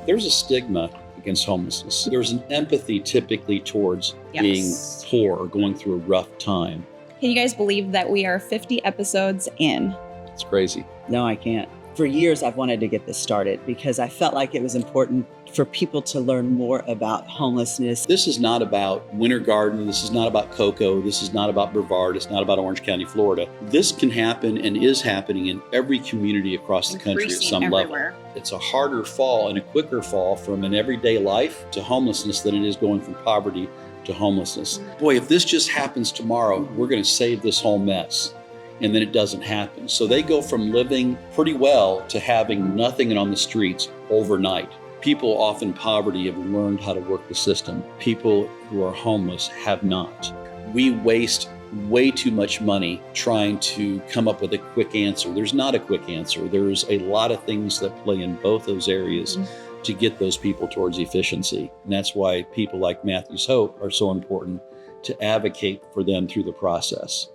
There's a stigma against homelessness. There's an empathy typically towards being poor or going through a rough time. Can you guys believe that we are 50 episodes in? It's crazy. No, I can't. For years, I've wanted to get this started because I felt like it was important for people to learn more about homelessness. This is not about Winter Garden. This is not about Cocoa. This is not about Brevard. It's not about Orange County, Florida. This can happen and is happening in every community across the country at some level. It's a harder fall and a quicker fall from an everyday life to homelessness than it is going from poverty to homelessness. Boy, if this just happens tomorrow, we're going to save this whole mess. And then it doesn't happen. So they go from living pretty well to having nothing and on the streets overnight. People often in poverty have learned how to work the system. People who are homeless have not. We waste way too much money trying to come up with a quick answer. There's not a quick answer. There's a lot of things that play in both those areas to get those people towards efficiency. And that's why people like Matthew's Hope are so important to advocate for them through the process.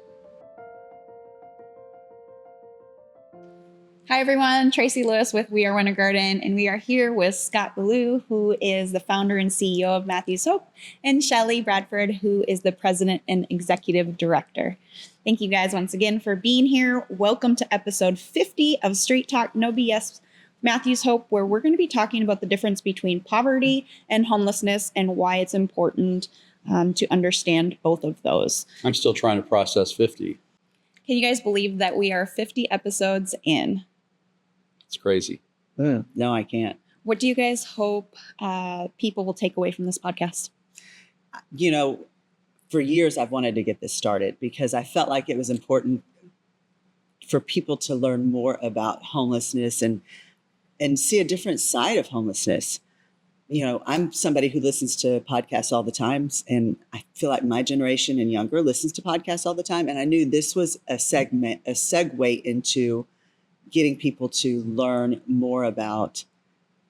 Hi everyone, Tracy Lewis with We Are Winter Garden, and we are here with Scott Ballou, who is the founder and CEO of Matthew's Hope, and Shelley Bradford, who is the president and executive director. Thank you guys once again for being here. Welcome to episode 50 of Straight Talk No BS Matthew's Hope, where we're going to be talking about the difference between poverty and homelessness and why it's important to understand both of those. I'm still trying to process 50. Can you guys believe that we are 50 episodes in? It's crazy. No, I can't. What do you guys hope people will take away from this podcast? You know, for years, I've wanted to get this started because I felt like it was important for people to learn more about homelessness and see a different side of homelessness. You know, I'm somebody who listens to podcasts all the time, and I feel like my generation and younger listens to podcasts all the time. And I knew this was a segue into getting people to learn more about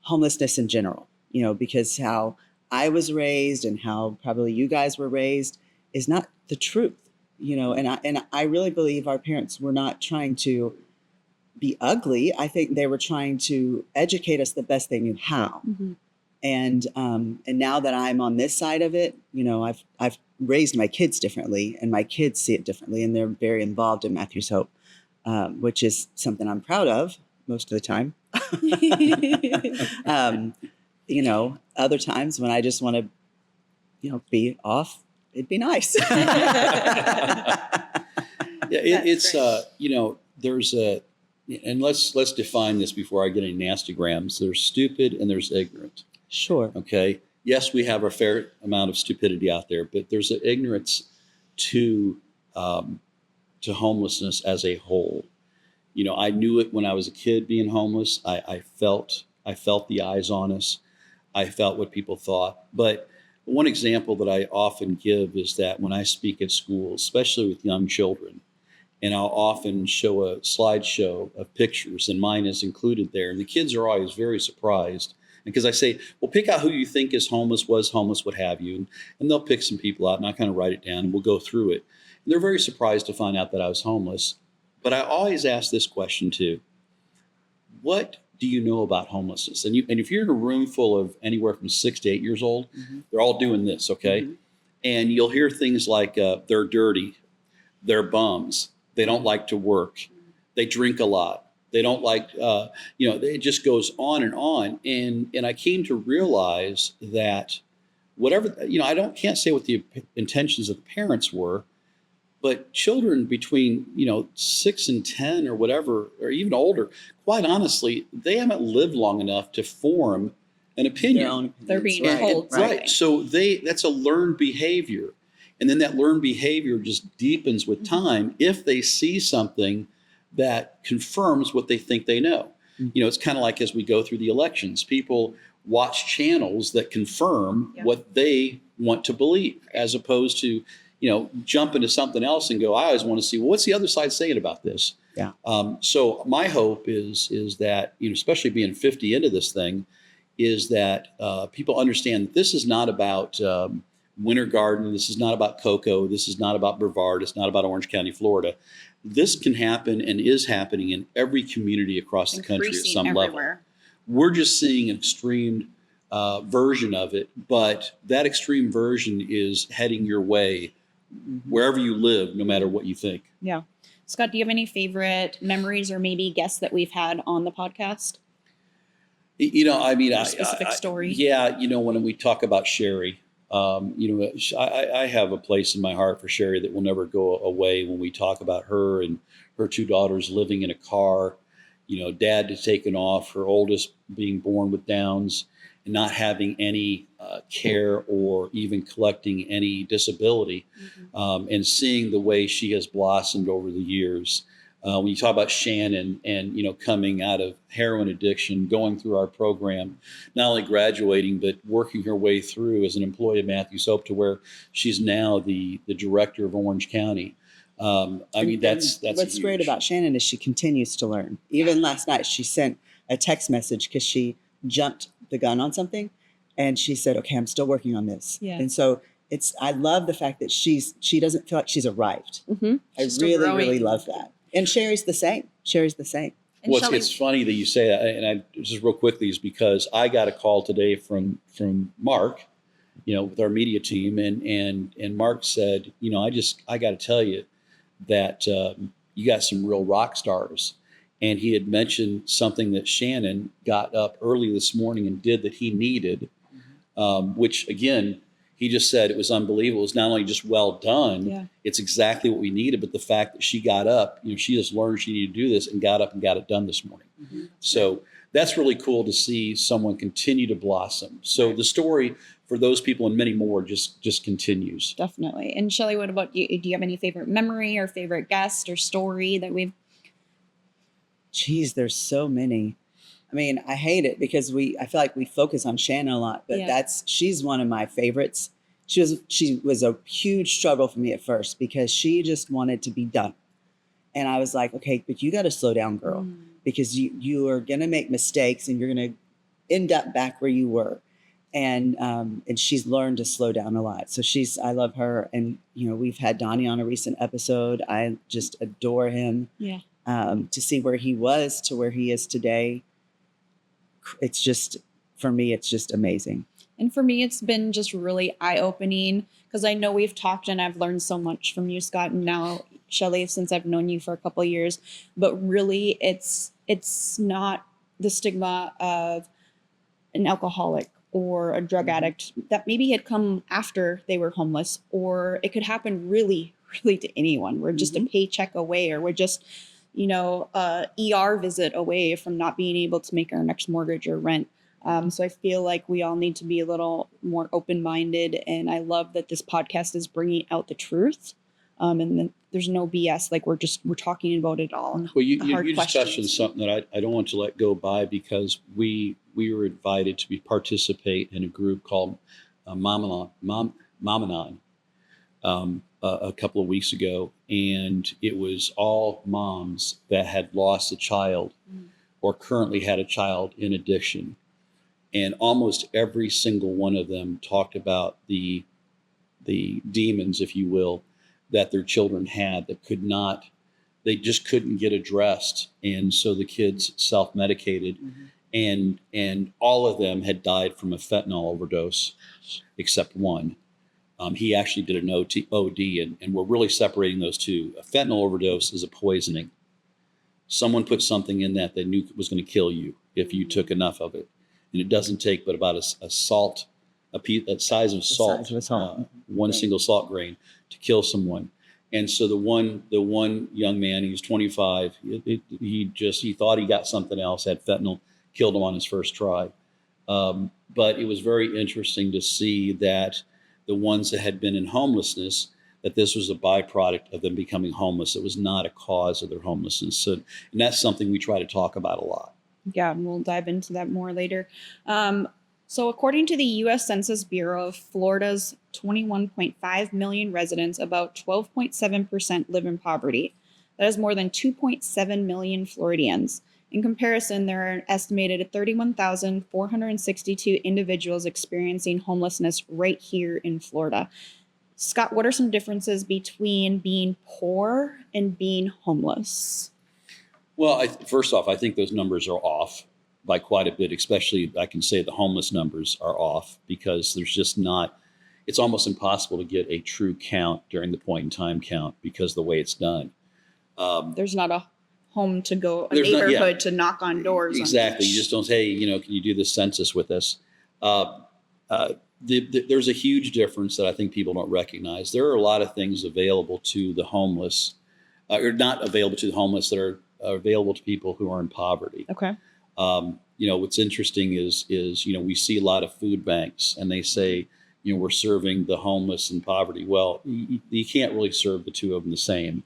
homelessness in general, you know, because how I was raised and how probably you guys were raised is not the truth, you know, and I really believe our parents were not trying to be ugly. I think they were trying to educate us the best they knew how. Mm-hmm. And now that I'm on this side of it, you know, I've raised my kids differently and my kids see it differently, and they're very involved in Matthew's Hope. Which is something I'm proud of most of the time. You know, other times when I just want to, you know, be off, it'd be nice. It's you know, there's and let's define this before I get any nastygrams. There's stupid and there's ignorant. Sure. Okay. Yes, we have a fair amount of stupidity out there, but there's an ignorance to homelessness as a whole. You know, I knew it when I was a kid being homeless. I felt the eyes on us. I felt what people thought. But one example that I often give is that when I speak at schools, especially with young children, and I'll often show a slideshow of pictures, and mine is included there. And the kids are always very surprised because I say, well, pick out who you think is homeless, was homeless, what have you. And they'll pick some people out, and I kind of write it down, and we'll go through it. And they're very surprised to find out that I was homeless. But I always ask this question too: what do you know about homelessness? And if you're in a room full of anywhere from 6 to 8 years old, they're all doing this, okay? And you'll hear things like they're dirty, they're bums, they don't like to work, they drink a lot, they don't like, you know, it just goes on and on. And I came to realize that whatever, you know, can't say what the intentions of the parents were, but children between, you know, 6 and 10 or whatever, or even older, quite honestly, they haven't lived long enough to form an opinion. They're being told. Right. So that's a learned behavior. And then that learned behavior just deepens with time if they see something that confirms what they think they know. You know, it's kind of like as we go through the elections, people watch channels that confirm what they want to believe, as opposed to, you know, jump into something else and go, I always want to see, well, what's the other side saying about this? Yeah. So my hope is that, you know, especially being 50 into this thing, is that people understand that this is not about Winter Garden. This is not about Cocoa. This is not about Brevard. It's not about Orange County, Florida. This can happen and is happening in every community across the country at some level. We're just seeing an extreme version of it, but that extreme version is heading your way wherever you live, no matter what you think. Yeah. Scott, do you have any favorite memories or maybe guests that we've had on the podcast? I mean, A specific story? Yeah, when we talk about Sherry, I have a place in my heart for Sherry that will never go away when we talk about her and her two daughters living in a car, dad had taken off, her oldest being born with Downs and not having any care or even collecting any disability, and seeing the way she has blossomed over the years. When you talk about Shannon and, coming out of heroin addiction, going through our program, not only graduating, but working her way through as an employee of Matthews Hope to where she's now the director of Orange County. That's what's huge. great about Shannon is she continues to learn. Even last night, she sent a text message because she jumped the gun on something, and she said, "Okay, I'm still working on this." Yeah. And so I love the fact that she doesn't feel like she's arrived. Mm-hmm. I really love that. And Sherry's the same. And Well, Shelley- it's funny that you say that, and I just real quickly is because I got a call today from Mark, with our media team, and Mark said, I got to tell you that you got some real rock stars, and he had mentioned something that Shannon got up early this morning and did that he needed, which again. He just said it was unbelievable. It's not only just well done, It's exactly what we needed, but the fact that she got up, she just learned she needed to do this and got up and got it done this morning. Mm-hmm. So that's really cool to see someone continue to blossom. So the story for those people and many more just continues. Definitely. And Shelley, what about you? Do you have any favorite memory or favorite guest or story that we've... Geez, there's so many. I mean, I hate it because I feel like we focus on Shannon a lot, but she's one of my favorites. She was a huge struggle for me at first because she just wanted to be done. And I was like, okay, but you got to slow down, girl, because you are going to make mistakes and you're going to end up back where you were. And she's learned to slow down a lot. So I love her. And, we've had Donnie on a recent episode. I just adore him. Yeah. To see where he was to where he is today. It's just, for me, it's just amazing. And for me, it's been just really eye-opening because I know we've talked and I've learned so much from you, Scott, and now Shelley, since I've known you for a couple of years. But really, it's not the stigma of an alcoholic or a drug addict that maybe had come after they were homeless, or it could happen really, really to anyone. We're just a paycheck away, or we're just a ER visit away from not being able to make our next mortgage or rent. So I feel like we all need to be a little more open-minded, and I love that this podcast is bringing out the truth. And then there's no BS. Like we're talking about it all. Well, you just touched on something that I don't want to let go by, because we were invited to participate in a group called Mamanon a couple of weeks ago, and it was all moms that had lost a child or currently had a child in addiction, and almost every single one of them talked about the demons, if you will, that their children had that they just couldn't get addressed, and so the kids self-medicated, and all of them had died from a fentanyl overdose, except one. He actually did an OD, and we're really separating those two. A fentanyl overdose is a poisoning. Someone put something in that they knew was going to kill you if you took enough of it. And it doesn't take but about a size of salt, one single salt grain to kill someone. And so the one young man, he was 25, he thought he got something else, had fentanyl, killed him on his first try. But it was very interesting to see that the ones that had been in homelessness, that this was a byproduct of them becoming homeless. It was not a cause of their homelessness. So, and that's something we try to talk about a lot. Yeah, and we'll dive into that more later. So according to the U.S. Census Bureau, Florida's 21.5 million residents, about 12.7% live in poverty. That is more than 2.7 million Floridians. In comparison, there are an estimated 31,462 individuals experiencing homelessness right here in Florida. Scott, what are some differences between being poor and being homeless? Well, first off, I think those numbers are off by quite a bit, especially I can say the homeless numbers are off because there's just not, it's almost impossible to get a true count during the point in time count because the way it's done. There's not a home to go, a There's not- neighborhood yeah. to knock on doors. Exactly. You just don't say, hey, can you do this census with us? There's a huge difference that I think people don't recognize. There are a lot of things available to the homeless, or not available to the homeless, that are available to people who are in poverty. Okay. What's interesting is we see a lot of food banks, and they say, we're serving the homeless and poverty. Well, you can't really serve the two of them the same.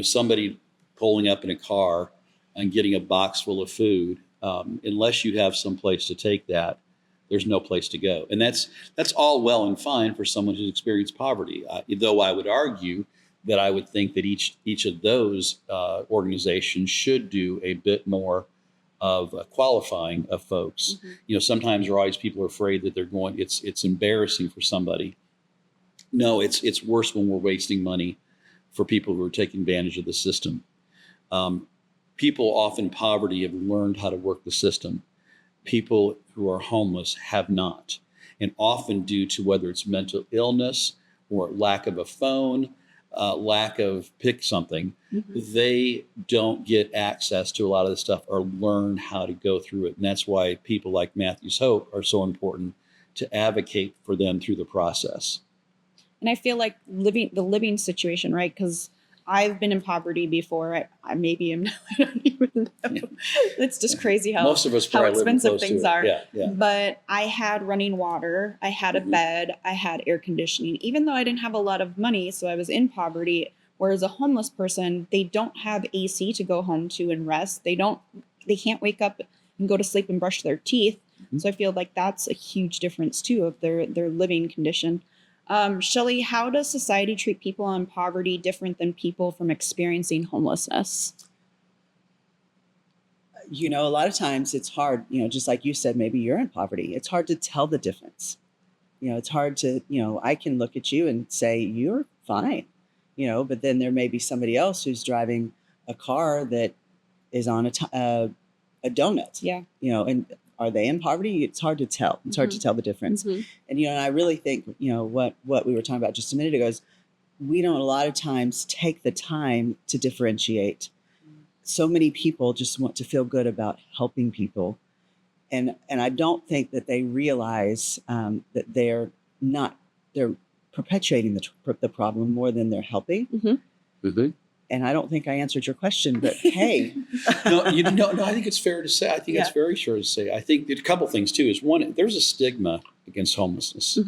Somebody pulling up in a car and getting a box full of food, unless you have some place to take that, there's no place to go. And that's all well and fine for someone who's experienced poverty. Though I would argue that I would think that each of those organizations should do a bit more of qualifying of folks. Mm-hmm. Sometimes people are afraid that they're going, it's embarrassing for somebody. No, it's worse when we're wasting money for people who are taking advantage of the system. People often in poverty have learned how to work the system. People who are homeless have not, and often due to whether it's mental illness or lack of a phone, lack of pick something, they don't get access to a lot of this stuff or learn how to go through it. And that's why people like Matthew's Hope are so important to advocate for them through the process. And I feel like the living situation, right? Because I've been in poverty before. I maybe am now. I don't even know. Yeah. It's just crazy how Most of us how probably live expensive close to things it. are. Yeah. But I had running water. I had a bed. I had air conditioning. Even though I didn't have a lot of money, so I was in poverty. Whereas a homeless person, they don't have AC to go home to and rest. They can't wake up and go to sleep and brush their teeth. So I feel like that's a huge difference too of their living condition. Shelley, how does society treat people in poverty different than people from experiencing homelessness? A lot of times it's hard, just like you said, maybe you're in poverty. It's hard to tell the difference. It's hard to, I can look at you and say, you're fine, but then there may be somebody else who's driving a car that is on a donut. Yeah. And are they in poverty? It's hard to tell. It's hard to tell the difference. And, and I really think, what we were talking about just a minute ago is we don't a lot of times take the time to differentiate. So many people just want to feel good about helping people. And I don't think that they realize that they're perpetuating the problem more than they're helping. And I don't think I answered your question, but hey. No, I think it's fair to say. I think it's very fair to say. I think a couple things too is one, there's a stigma against homelessness.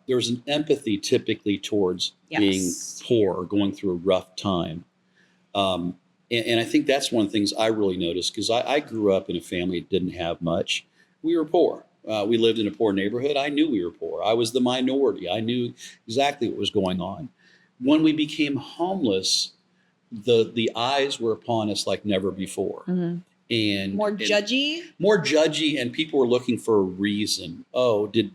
There's an empathy typically towards being poor or going through a rough time. And I think that's one of the things I really noticed because I grew up in a family that didn't have much. We were poor. We lived in a poor neighborhood. I knew we were poor. I was the minority. I knew exactly what was going on. When we became homeless, the eyes were upon us like never before. And more judgy, and people were looking for a reason. Oh, did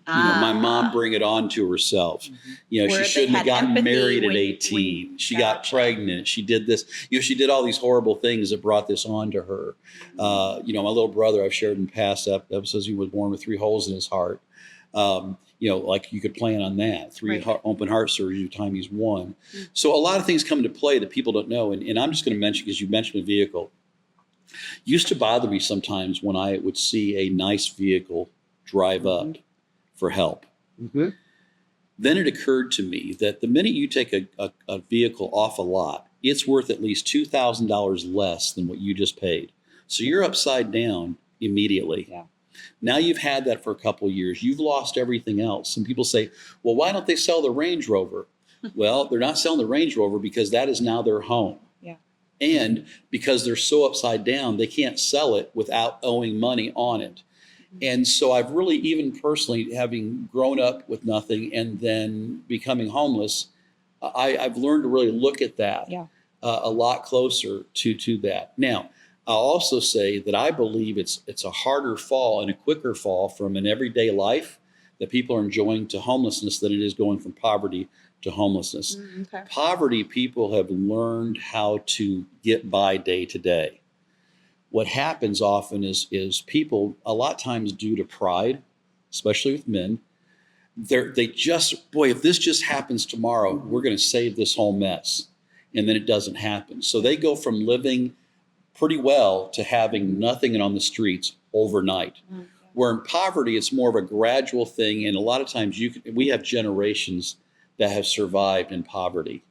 my mom bring it on to herself? She shouldn't have gotten married at 18. She got pregnant. She did this. She did all these horrible things that brought this on to her. My little brother, I've shared in past episodes, he was born with 3 holes in his heart. Like you could plan on that. 3 open heart surgery time he's 1. So a lot of things come into play that people don't know. And I'm just going to mention, because you mentioned a vehicle. Used to bother me sometimes when I would see a nice vehicle drive up for help. Then it occurred to me that the minute you take a vehicle off a lot, it's worth at least $2,000 less than what you just paid. So you're upside down immediately. Now you've had that for a couple of years. You've lost everything else. And people say, well, why don't they sell the Range Rover? Well, they're not selling the Range Rover because that is now their home. And because they're so upside down, they can't sell it without owing money on it. And so I've really, even personally, having grown up with nothing and then becoming homeless, I've learned to really look at that a lot closer to that. Now, I'll also say that I believe it's a harder fall and a quicker fall from an everyday life that people are enjoying to homelessness than it is going from poverty to homelessness. Poverty, people have learned how to get by day to day. what happens often is people, a lot of times due to pride, especially with men, they just, boy, if this just happens tomorrow, we're going to save this whole mess. And then it doesn't happen. So they go from living pretty well to having nothing and on the streets overnight. Okay. Where in poverty, it's more of a gradual thing. And a lot of times we have generations that have survived in poverty.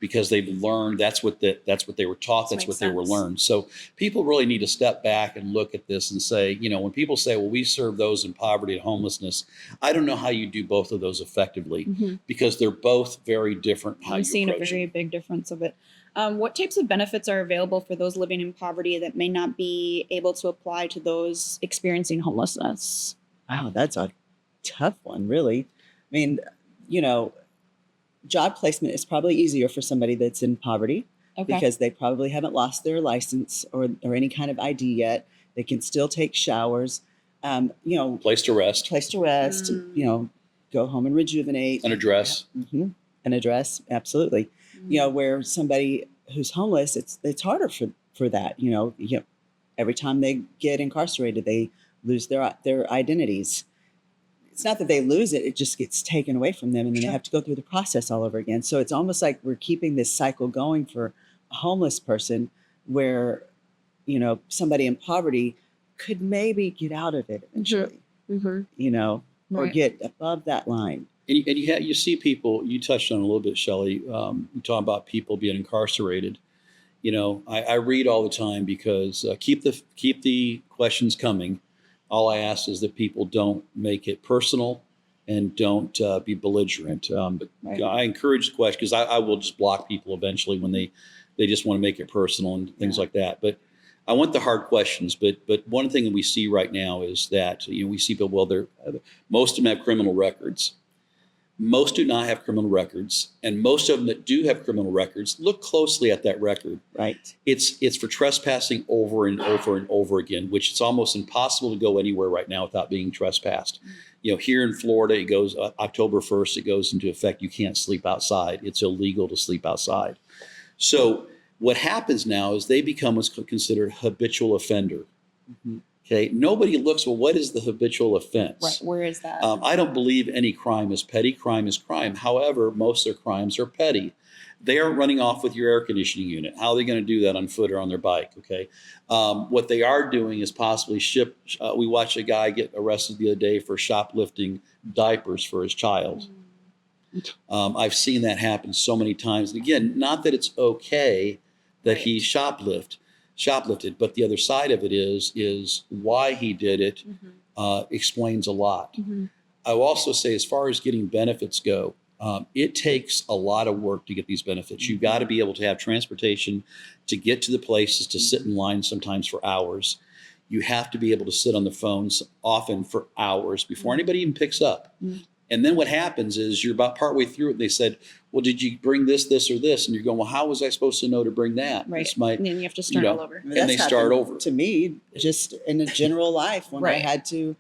Because they've learned that's what they were taught, that's what they were learned. So people really need to step back and look at this and say, when people say, well, we serve those in poverty and homelessness, I don't know how you do both of those effectively, because they're both very different. I'm seeing a very big difference of it. What types of benefits are available for those living in poverty that may not be able to apply to those experiencing homelessness? Wow, that's a tough one, really. I mean, job placement is probably easier for somebody that's in poverty because they probably haven't lost their license or any kind of ID yet. They can still take showers, Place to rest, go home and rejuvenate. an address. An address, absolutely. Where somebody who's homeless, it's harder for that. Every time they get incarcerated, they lose their identities. It's not that they lose it, it just gets taken away from them, and then they have to go through the process all over again. So it's almost like we're keeping this cycle going for a homeless person where, somebody in poverty could maybe get out of it eventually, or get above that line. And you see people, you touched on it a little bit, Shelley, you talk about people being incarcerated. I read all the time because keep the questions coming. All I ask is that people don't make it personal and don't be belligerent. But I encourage the question because I will just block people eventually when they just want to make it personal and things like that. But I want the hard questions. But one thing that we see right now is that we see people. Well, most of them have criminal records. Most do not have criminal records, and most of them that do have criminal records, look closely at that record. Right. It's for trespassing over and over and over again, which it's almost impossible to go anywhere right now without being trespassed. Here in Florida, it goes October 1st, it goes into effect. You can't sleep outside. It's illegal to sleep outside. So what happens now is they become what's considered habitual offender. Okay, nobody looks, well, what is the habitual offense? Right, where is that? I don't believe any crime is petty. Crime is crime. However, most of their crimes are petty. They are running off with your air conditioning unit. How are they going to do that on foot or on their bike? Okay, what they are doing is possibly we watched a guy get arrested the other day for shoplifting diapers for his child. I've seen that happen so many times. And again, not that it's okay that he shoplifted, but the other side of it is why he did it explains a lot. I will also say, as far as getting benefits go, it takes a lot of work to get these benefits. You've got to be able to have transportation to get to the places, to sit in line sometimes for hours. You have to be able to sit on the phones often for hours before anybody even picks up. And then what happens is you're about partway through it. And they said, well, did you bring this, or this? And you're going, well, how was I supposed to know to bring that? Right. And then you have to start all over. I mean, and they start over. To me, just in a general life, when I had to,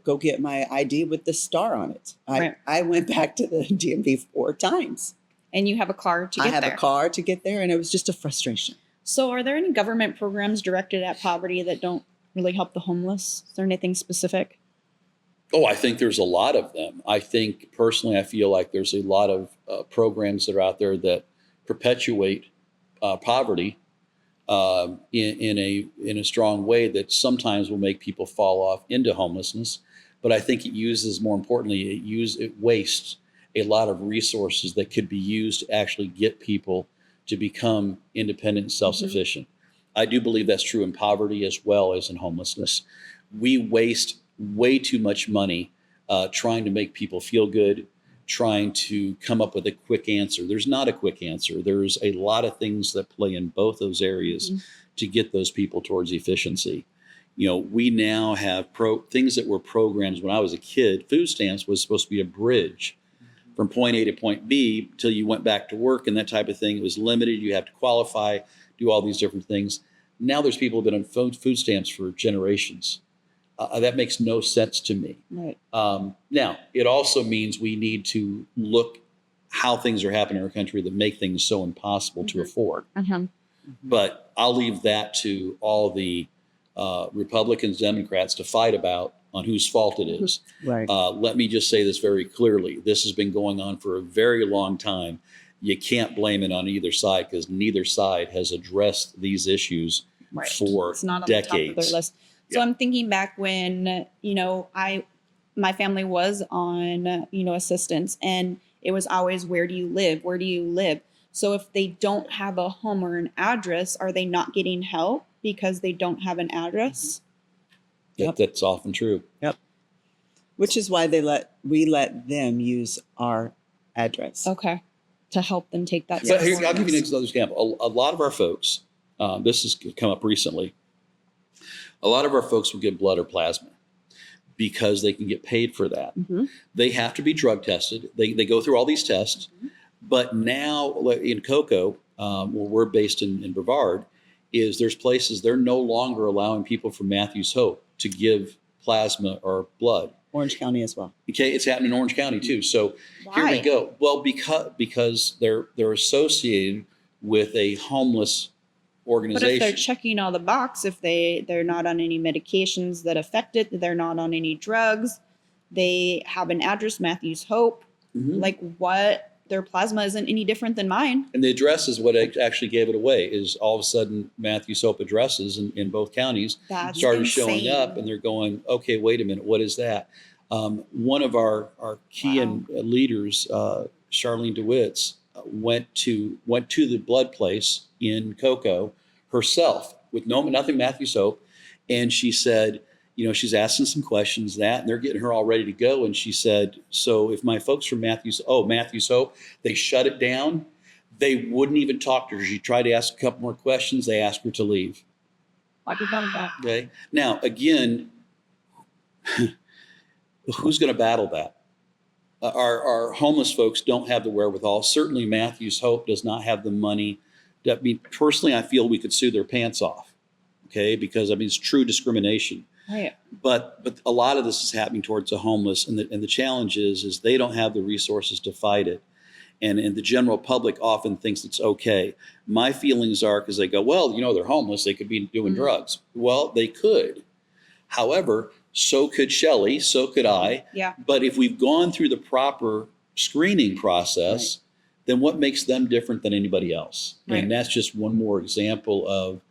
go get my ID with the star on it. I went back to the DMV 4 times. And you have a car to get there. I have a car to get there, and it was just a frustration. So are there any government programs directed at poverty that don't really help the homeless? Is there anything specific? Oh, I think there's a lot of them. I think personally, I feel like there's a lot of programs that are out there that perpetuate poverty in a strong way that sometimes will make people fall off into homelessness. But I think it uses, more importantly, it wastes a lot of resources that could be used to actually get people to become independent and self-sufficient. I do believe that's true in poverty as well as in homelessness. We waste way too much money trying to make people feel good, trying to come up with a quick answer. There's not a quick answer. There's a lot of things that play in both those areas to get those people towards efficiency. We now have things that were programs when I was a kid. Food stamps was supposed to be a bridge from point A to point B until you went back to work and that type of thing. It was limited. You have to qualify, do all these different things. Now there's people who have been on food stamps for generations. That makes no sense to me. Right. Now, it also means we need to look how things are happening in our country that make things so impossible to afford. But I'll leave that to all the Republicans, Democrats to fight about on whose fault it is. Right. Let me just say this very clearly. This has been going on for a very long time. You can't blame it on either side because neither side has addressed these issues for It's not on decades. the top of their list. So Yeah. I'm thinking back when, my family was on, assistance, and it was always, where do you live? Where do you live? So if they don't have a home or an address, are they not getting help because they don't have an address? Yep. That's often true. Yep. Which is why we let them use our address. Okay. To help them take that. But here, step I'll give you forward. another example. A lot of our folks, this has come up recently, a lot of our folks will give blood or plasma because they can get paid for that. Mhm. They have to be drug tested. They go through all these tests. But now in Cocoa, where we're based in Brevard, there's places they're no longer allowing people from Matthew's Hope to give plasma or blood. Orange County as well. Okay, it's happening in Orange County too. So here we Why? go. Well, because they're associated with a homeless But organization. if they're checking all the box, if they're not on any medications that affect it, they're not on any drugs, they have an address, Matthew's Hope, Mhm. like what? Their plasma isn't any different than mine. And the address is what actually gave it away. Is all of a sudden Matthew's Hope addresses in both counties That's started showing insane. up, and they're going, okay, wait a minute, what is that? One of our key Wow. leaders, Charlene DeWitts, went to the blood place in Cocoa herself with nothing Matthew's Hope, and she said, she's asking some questions and they're getting her all ready to go, and she said, so if my folks from Matthew's Hope, they shut it down. They wouldn't even talk to her. She tried to ask a couple more questions. They asked her to leave. What about that? Okay. Now, again, who's going to battle that? Our homeless folks don't have the wherewithal. Certainly, Matthew's Hope does not have the money. Personally, I feel we could sue their pants off. Okay, because it's true discrimination. Right. But a lot of this is happening towards the homeless, and the challenge is they don't have the resources to fight it. And the general public often thinks it's okay. My feelings are, because they go, well, they're homeless, they could be doing drugs. Well, they could. However, so could Shelley, so could I. Yeah. But if we've gone through the proper screening process, then what makes them different than anybody else? Right. And that's just one more example of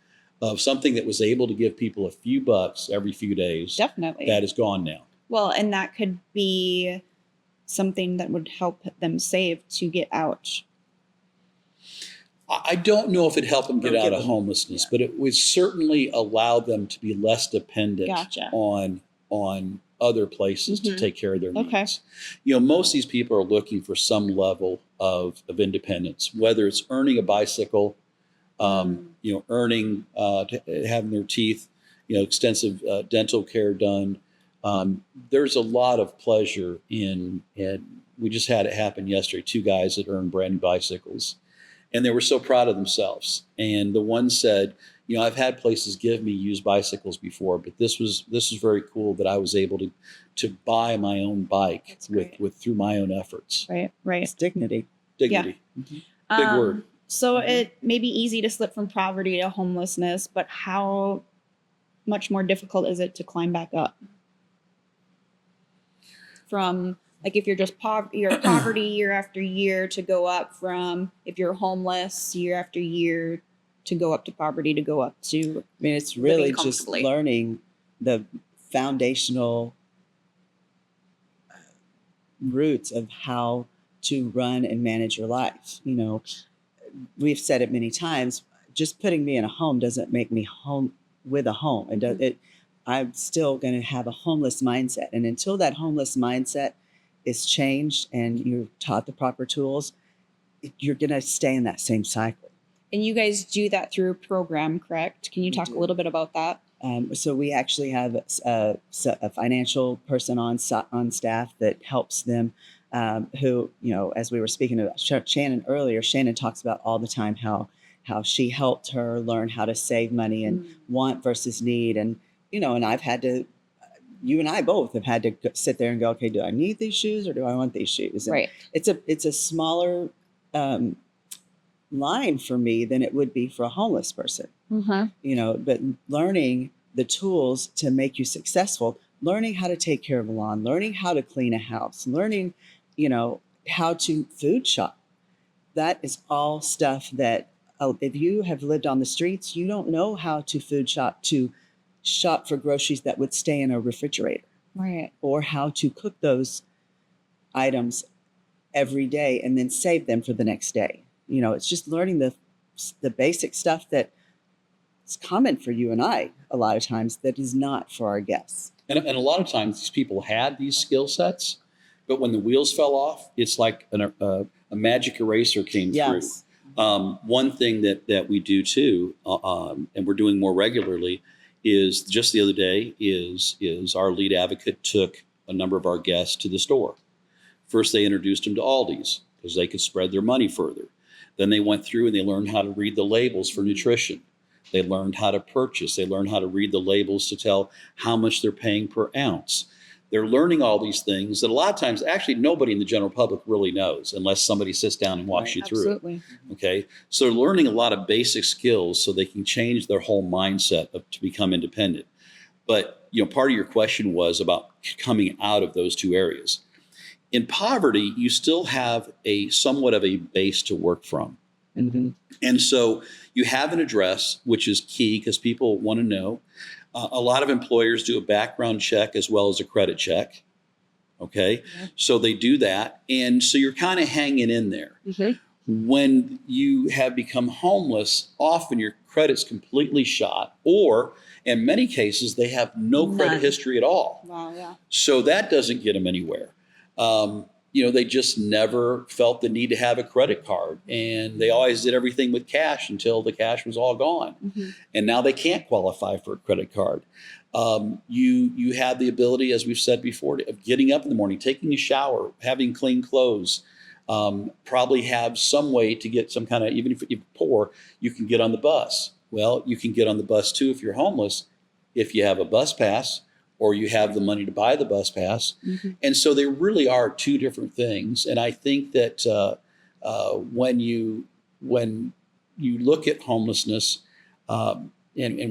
something that was able to give people a few bucks every few days. Definitely. That is gone now. Well, and that could be something that would help them save to get out. I don't know if it helped them get Or out give of them- homelessness, but it would certainly allow them to be less dependent Gotcha. on other places to Mhm. take care of their Okay. needs. Most of these people are looking for some level of independence, whether it's earning a bicycle, earning, having their teeth, extensive dental care done. There's a lot of pleasure and we just had it happen yesterday. 2 guys that earned brand new bicycles, and they were so proud of themselves. And the one said, I've had places give me used bicycles before, but this was very cool that I was able to buy my own bike That's great. with through my own efforts. Right. Right. It's dignity. Dignity. Big word. So it may be easy to slip from poverty to homelessness, but how much more difficult is it to climb back up? From if you're just you're poverty year after year, to go up from, if you're homeless year after year, to go up to poverty, to go up to It's really living just comfortably. learning the foundational roots of how to run and manage your life. We've said it many times. Just putting me in a home doesn't make me home with a home. I'm still going to have a homeless mindset, and until that homeless mindset is changed and you're taught the proper tools, you're going to stay in that same cycle. And you guys do that through a program, correct? Can you We talk do. a little bit about that? So we actually have a financial person on staff that helps them, who, as we were speaking about Shannon earlier, Shannon talks about all the time how she helped her learn how to save money and want versus need. And, and I've had to, you and I both have had to sit there and go, okay, do I need these shoes or do I want these shoes? And Right. it's a smaller line for me than it would be for a homeless person. But learning the tools to make you successful, learning how to take care of a lawn, learning how to clean a house, learning, how to food shop. That is all stuff that if you have lived on the streets, you don't know how to food shop, to shop for groceries that would stay in a refrigerator. Right. Or how to cook those items every day and then save them for the next day. It's just learning the basic stuff that is common for you and I a lot of times that is not for our guests. And a lot of times these people had these skill sets, but when the wheels fell off, it's like a magic eraser came through. One thing that we do too, and we're doing more regularly, is just the other day is our lead advocate took a number of our guests to the store. First, they introduced them to Aldi's because they could spread their money further. Then they went through and they learned how to read the labels for nutrition. They learned how to purchase. They learned how to read the labels to tell how much they're paying per ounce. They're learning all these things that a lot of times actually nobody in the general public really knows unless somebody sits down and walks you through it. Okay. So they're learning a lot of basic skills so they can change their whole mindset to become independent. But, part of your question was about coming out of those two areas. In poverty, you still have somewhat of a base to work from. And so you have an address, which is key because people want to know. A lot of employers do a background check as well as a credit check. Okay. So they do that. And so you're kind of hanging in there. When you have become homeless, often your credit's completely shot, or in many cases, they have no credit history at all. Wow, yeah. So that doesn't get them anywhere. They just never felt the need to have a credit card, and they always did everything with cash until the cash was all gone. And now they can't qualify for a credit card. You have the ability, as we've said before, of getting up in the morning, taking a shower, having clean clothes, probably have some way to get some kind of, even if you're poor, you can get on the bus. Well, you can get on the bus too if you're homeless, if you have a bus pass, or you have the money to buy the bus pass. And so they really are two different things. And I think that when you look at homelessness, and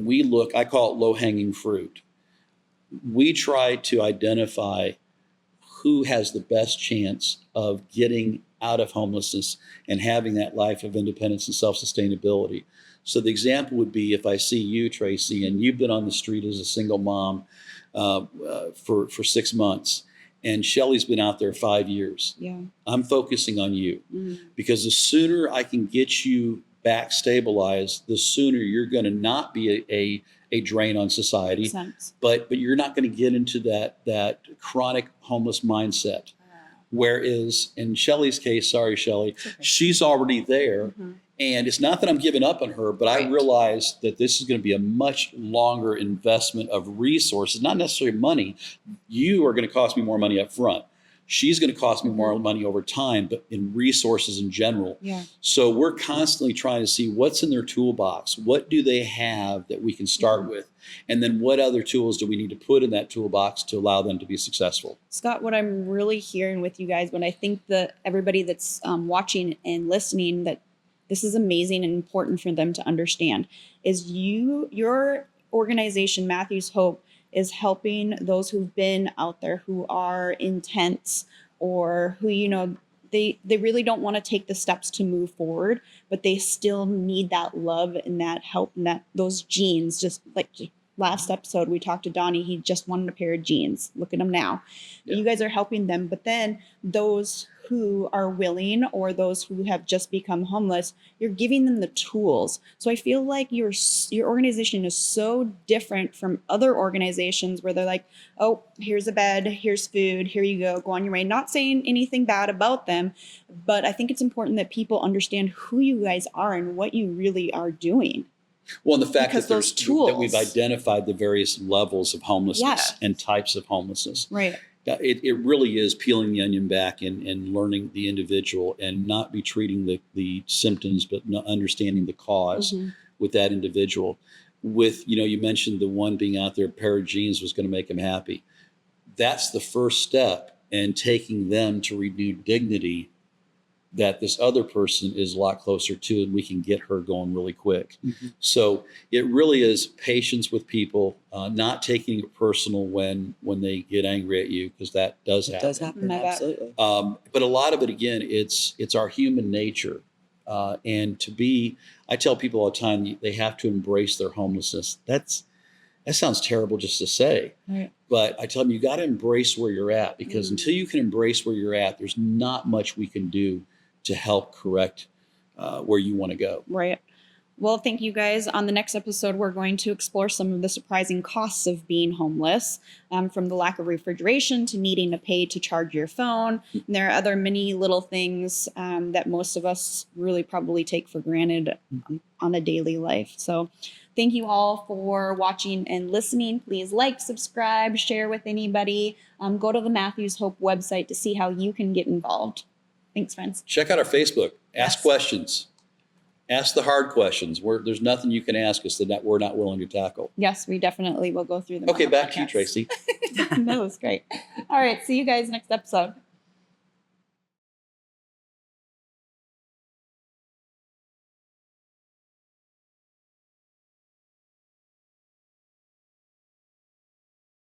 we look, I call it low-hanging fruit. We try to identify who has the best chance of getting out of homelessness and having that life of independence and self-sustainability. So the example would be if I see you, Tracy, and you've been on the street as a single mom for 6 months, and Shelley's been out there 5 years. I'm focusing on you because the sooner I can get you back stabilized, the sooner you're going to not be a drain on society, but you're not going to get into that chronic homeless mindset. Whereas in Shelley's case, sorry, Shelley, she's already there. And it's not that I'm giving up on her, but I realize that this is going to be a much longer investment of resources, not necessarily money. You are going to cost me more money up front. She's going to cost me more money over time, but in resources in general. So we're constantly trying to see what's in their toolbox. What do they have that we can start with? And then what other tools do we need to put in that toolbox to allow them to be successful? Scott, what I'm really hearing with you guys, when I think that everybody that's watching and listening, that this is amazing and important for them to understand, is your organization, Matthew's Hope, is helping those who've been out there who are intense or who, they really don't want to take the steps to move forward, but they still need that love and that help and those jeans. Just like last episode, we talked to Donnie, he just wanted a pair of jeans. Look at him now. You guys are helping them, but then those who are willing or those who have just become homeless, you're giving them the tools. So I feel like your organization is so different from other organizations where they're like, oh, here's a bed, here's food, here you go on your way. Not saying anything bad about them, but I think it's important that people understand who you guys are and what you really are doing. Well, and the fact that we've identified the various levels of homelessness and types of homelessness. It really is peeling the onion back and learning the individual and not be treating the symptoms, but not understanding the cause with that individual. With, you mentioned the one being out there, a pair of jeans was going to make him happy. That's the first step in taking them to renewed dignity that this other person is a lot closer to, and we can get her going really quick. So it really is patience with people, not taking it personal when they get angry at you, because that does It happen. does happen, I bet. absolutely. But a lot of it, again, it's our human nature. And I tell people all the time, they have to embrace their homelessness. That sounds terrible just to say, Right. but I tell them, you got to embrace where you're at, because until you can embrace where you're at, there's not much we can do to help correct where you want to go. Right. Well, thank you guys. On the next episode, we're going to explore some of the surprising costs of being homeless, from the lack of refrigeration to needing to pay to charge your phone. And there are other many little things that most of us really probably take for granted on a daily life. So thank you all for watching and listening. Please like, subscribe, share with anybody. Go to the Matthews Hope website to see how you can get involved. Thanks, friends. Check out our Facebook. Ask Yes. questions. Ask the hard questions. There's nothing you can ask us that we're not willing to tackle. Yes, we definitely will go through them. Okay, on the back to you, podcast. Tracy. That was great. All right. See you guys next episode.